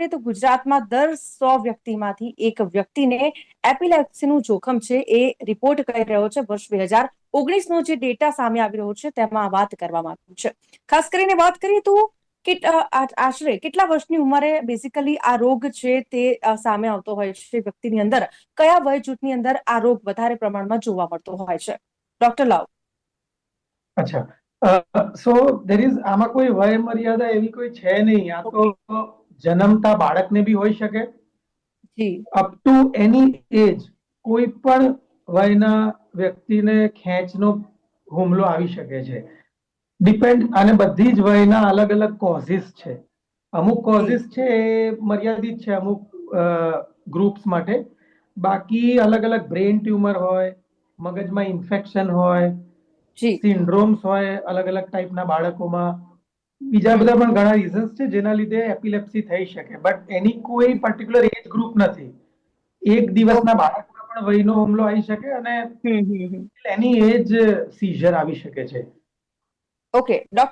કરીએ તો ગુજરાતમાં દર 100 વ્યક્તિમાંથી એક વ્યક્તિને એપિલેપ્સીનું જોખમ છે, એ રિપોર્ટ કરી રહ્યો છે. વર્ષ 2019નો જે ડેટા સામે આવી રહ્યો છે તેમાં વાત કરવામાં આવી છે. ખાસ કરીને વાત કરીએ તો આશરે કેટલા વર્ષની ઉંમરે બેઝિકલી આ રોગ છે તે સામે આવતો હોય છે વ્યક્તિની અંદર? કયા વય જૂથની અંદર આ રોગ વધારે પ્રમાણમાં જોવા મળતો હોય છે? ડોક્ટર લાવ. અચ્છા, સો દેર ઇઝ આમાં કોઈ વય મર્યાદા એવી કોઈ છે નહીં. આ તો ઓકે. જન્મતા બાળકને બી હોઈ શકે, જી. અપ ટુ એની એજ કોઈ પણ વયના વ્યક્તિને ખેંચનો હુમલો આવી શકે છે. ડિપેન્ડ, અને બધી જ વયના અલગ અલગ કોઝિસ છે. અમુક જી. કોઝિસ છે એ મર્યાદિત છે અમુક ગ્રુપ્સ માટે. બાકી અલગ અલગ બ્રેન ટ્યુમર હોય, મગજમાં ઇન્ફેક્શન હોય, જી. સિન્ડ્રોમ્સ હોય અલગ અલગ ટાઈપના બાળકોમાં, બીજા હમ. બધા પણ ઘણા રીઝન્સ છે જેના લીધે એપિલેપ્સી થઈ શકે. બટ એની કોઈ પર્ટિક્યુલર એજ ગ્રુપ નથી. એક દિવસના ઓકે. બાળકમાં પણ વયનો હુમલો આવી શકે અને હમ. હમ. હમ. એની એજ સીઝર આવી શકે છે. Okay doctor